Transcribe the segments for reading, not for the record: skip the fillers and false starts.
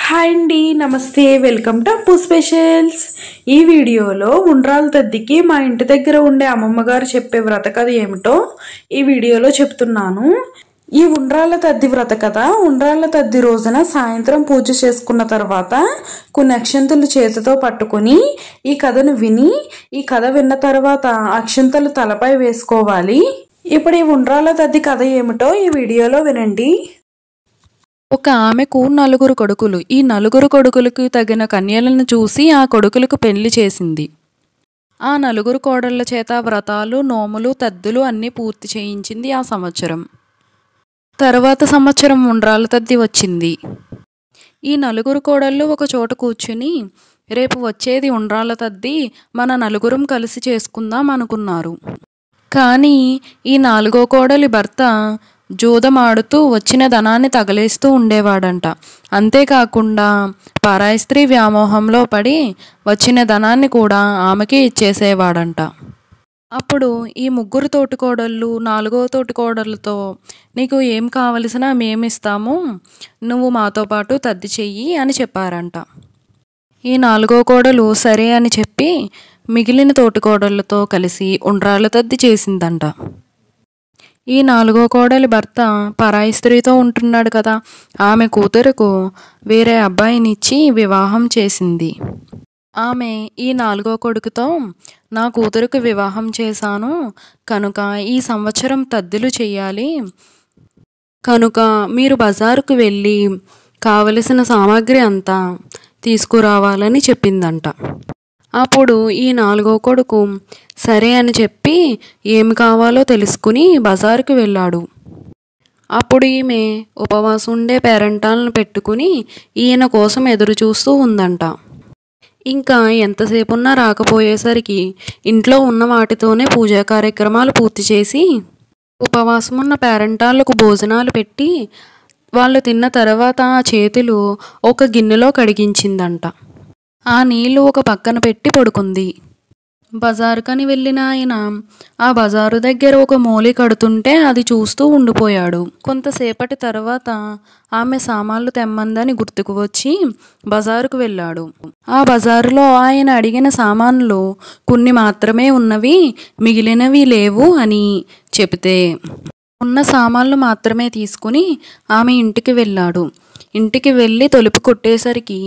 Hi అండి, నమస్తే, welcome to అప్పు స్పెషల్స్. ఈ వీడియోలో ఉండ్రాల తద్దికి మా ఇంటి దగ్గర ఉండే అమ్మమ్మ గారు చెప్పే వ్రత కథ ఏమిటో ఈ వీడియోలో చెప్తున్నాను. ఈ ఉండ్రాల తద్ది వ్రత కథ ఉండ్రాల తద్ది రోజున సాయంత్రం పూజ చేసుకున్న తర్వాత కొన్ని అక్షంతలు చేతితో పట్టుకుని ఈ కథను విని, ఈ కథ విన్న తర్వాత అక్షంతలు తలపై వేసుకోవాలి. ఇప్పుడు ఈ ఉండ్రాల తద్ది కథ ఏమిటో ఈ వీడియోలో వినండి. ఒక ఆమెకు 4 కొడుకులు. ఈ 4 కొడుకులకు తగిన కన్యలను చూసి ఆ కొడుకులకు పెళ్లి చేసింది. ఆ 4 కోడళ్ల చేత వ్రతాలు, నోములు, తద్దులు అన్నీ పూర్తి చేయించింది. ఆ సంవత్సరం తర్వాత సంవత్సరం ఉండ్రాల తద్ది వచ్చింది. ఈ 4 కోడళ్ళు ఒక చోట కూర్చుని, రేపు వచ్చేది ఉండ్రాల తద్ది, మన 4 కలిసి చేసుకుందాం అనుకున్నారు. కానీ ఈ 4వ కోడలి భర్త జూదమాడుతూ వచ్చిన ధనాన్ని తగలేస్తూ ఉండేవాడంట. అంతేకాకుండా పరాయి స్త్రీ వ్యామోహంలో పడి వచ్చిన ధనాన్ని కూడా ఆమెకి ఇచ్చేసేవాడంట. అప్పుడు ఈ 3 తోటికోడళ్ళు 4వ తోటికోడళ్ళతో, నీకు ఏం కావలసినా మేమిస్తాము, నువ్వు మాతో పాటు తద్ది చెయ్యి అని చెప్పారంట. ఈ 4వ కోడలు సరే అని చెప్పి మిగిలిన తోటికోడళ్ళతో కలిసి ఉండ్రాల తద్ది చేసిందంట. ఈ 4వ కోడలి భర్త పరాయి స్త్రీతో ఉంటున్నాడు కదా, ఆమె కూతురుకు వేరే అబ్బాయినిచ్చి వివాహం చేసింది. ఆమె ఈ 4వ కొడుకుతో, నా కూతురుకు వివాహం చేశాను కనుక ఈ సంవత్సరం తద్దులు చెయ్యాలి, కనుక మీరు బజారుకు వెళ్ళి కావలసిన సామాగ్రి అంతా తీసుకురావాలని చెప్పిందంట. అప్పుడు ఈ 4వ కొడుకు సరే అని చెప్పి ఏమి కావాలో తెలుసుకుని బజారుకు వెళ్ళాడు. అప్పుడు ఈమె ఉపవాసం ఉండే పేరంటాలను పెట్టుకుని ఈయన కోసం ఎదురు చూస్తూ ఉందంట. ఇంకా ఎంతసేపున్నా రాకపోయేసరికి ఇంట్లో ఉన్న వాటితోనే పూజా కార్యక్రమాలు పూర్తి చేసి ఉపవాసం ఉన్న పేరంటాలకు భోజనాలు పెట్టి వాళ్ళు తిన్న తర్వాత ఆ చేతులు ఒక గిన్నెలో కడిగించిందంట. ఆ నీళ్లు ఒక పక్కన పెట్టి పడుకుంది. బజారుకని వెళ్ళిన ఆయన ఆ బజారు దగ్గర ఒక మూలి కడుతుంటే అది చూస్తూ ఉండిపోయాడు. కొంతసేపటి తర్వాత ఆమె సామాన్లు తెమ్మందని గుర్తుకు వచ్చి బజారుకు వెళ్ళాడు. ఆ బజారులో ఆయన అడిగిన సామాన్లు కొన్ని మాత్రమే ఉన్నవి, మిగిలినవి లేవు అని చెబితే ఉన్న సామాన్లు మాత్రమే తీసుకుని ఆమె ఇంటికి వెళ్ళాడు. ఇంటికి వెళ్ళి తలుపు కొట్టేసరికి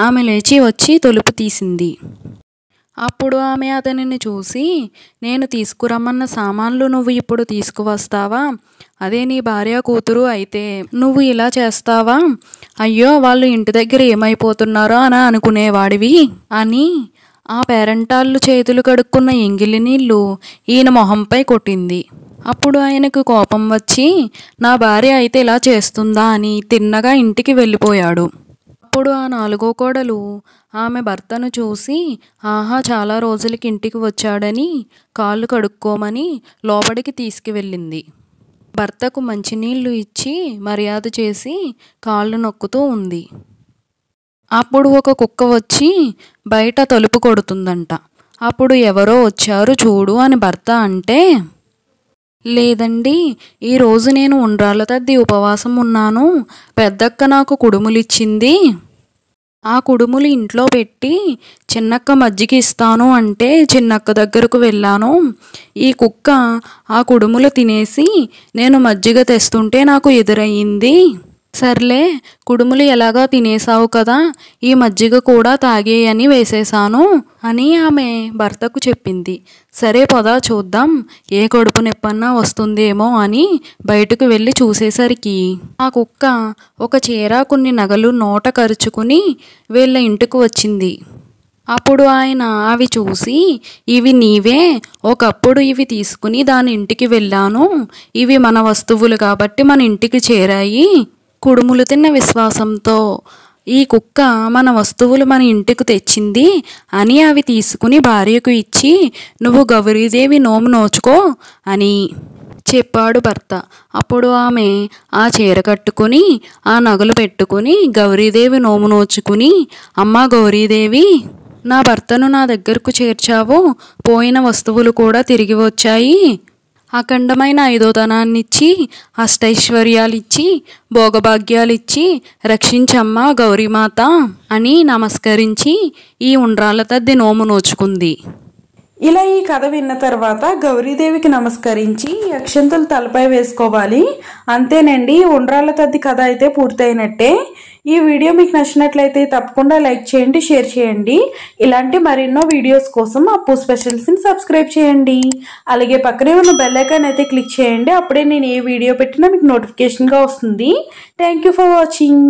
ఆమె లేచి వచ్చి తలుపు తీసింది. అప్పుడు ఆమె అతనిని చూసి, నేను తీసుకురమ్మన్న సామాన్లు నువ్వు ఇప్పుడు తీసుకువస్తావా? అదే నీ భార్య కూతురు అయితే నువ్వు ఇలా చేస్తావా? అయ్యో, వాళ్ళు ఇంటి దగ్గర ఏమైపోతున్నారో అని అనుకునేవాడివి అని ఆ పేరంటాళ్ళు చేతులు కడుక్కున్న ఎంగిలి నీళ్లు ఈయన మొహంపై కొట్టింది. అప్పుడు ఆయనకు కోపం వచ్చి, నా భార్య అయితే ఇలా చేస్తుందా అని తిన్నగా ఇంటికి వెళ్ళిపోయాడు. అప్పుడు ఆ 4వ కోడలు ఆమె భర్తను చూసి, ఆహా, చాలా రోజులకి ఇంటికి వచ్చాడని కాళ్ళు కడుక్కోమని లోపలికి తీసుకువెళ్ళింది. భర్తకు మంచినీళ్లు ఇచ్చి మర్యాద చేసి కాళ్ళు నొక్కుతూ ఉంది. అప్పుడు ఒక కుక్క వచ్చి బయట తలుపు కొడుతుందంట. అప్పుడు ఎవరో వచ్చారు చూడు అని భర్త అంటే, లేదండి, ఈరోజు నేను ఉండ్రాల తద్ది ఉపవాసం ఉన్నాను, పెద్దక్క నాకు కుడుములిచ్చింది, ఆ కుడుములు ఇంట్లో పెట్టి చిన్నక్క మజ్జిగ ఇస్తాను అంటే చిన్నక్క దగ్గరకు వెళ్ళాను, ఈ కుక్క ఆ కుడుములు తినేసి నేను మజ్జిగ తెస్తుంటే నాకు ఎదురయ్యింది, సర్లే కుడుములు ఎలాగా తినేసావు కదా, ఈ మజ్జిగ కూడా తాగేయని వేసేశాను అని ఆమె భర్తకు చెప్పింది. సరే పద చూద్దాం, ఏ కడుపు నొప్పన్నా వస్తుందేమో అని బయటకు వెళ్ళి చూసేసరికి ఆ కుక్క ఒక చీర, కొన్ని నగలు నోట కరుచుకుని వీళ్ళ ఇంటికి వచ్చింది. అప్పుడు ఆయన అవి చూసి, ఇవి నీవే, ఒకప్పుడు ఇవి తీసుకుని దాని ఇంటికి వెళ్ళాను, ఇవి మన వస్తువులు కాబట్టి మన ఇంటికి చేరాయి, కుడుములు తిన్న విశ్వాసంతో ఈ కుక్క మన వస్తువులు మన ఇంటికి తెచ్చింది అని అవి తీసుకుని భార్యకు ఇచ్చి, నువ్వు గౌరీదేవి నోము నోచుకో అని చెప్పాడు భర్త. అప్పుడు ఆమె ఆ చీర కట్టుకుని ఆ నగలు పెట్టుకుని గౌరీదేవి నోము నోచుకుని, అమ్మా గౌరీదేవి, నా భర్తను నా దగ్గరకు చేర్చావు, పోయిన వస్తువులు కూడా తిరిగి వచ్చాయి, అఖండమైన ఐదోతనాన్నిచ్చి అష్టైశ్వర్యాలిచ్చి భోగభాగ్యాలిచ్చి రక్షించమ్మ గౌరీమాత అని నమస్కరించి ఈ ఉండ్రాళ్ళ తద్ది నోము నోచుకుంది. ఇలా ఈ కథ విన్న తర్వాత గౌరీదేవికి నమస్కరించి అక్షంతలు తలపై వేసుకోవాలి. అంతేనండి, ఉండ్రాళ్ళ తద్ది కథ అయితే పూర్తయినట్టే. ఈ వీడియో మీకు నచ్చినట్లయితే తప్పకుండా లైక్ చేయండి, షేర్ చేయండి. ఇలాంటి మరెన్నో వీడియోస్ కోసం అప్పు స్పెషల్స్ని సబ్స్క్రైబ్ చేయండి. అలాగే పక్కనే ఉన్న బెల్ ఐకాన్ అయితే క్లిక్ చేయండి. అప్పుడే నేను ఏ వీడియో పెట్టినా మీకు నోటిఫికేషన్గా వస్తుంది. Thank you for watching.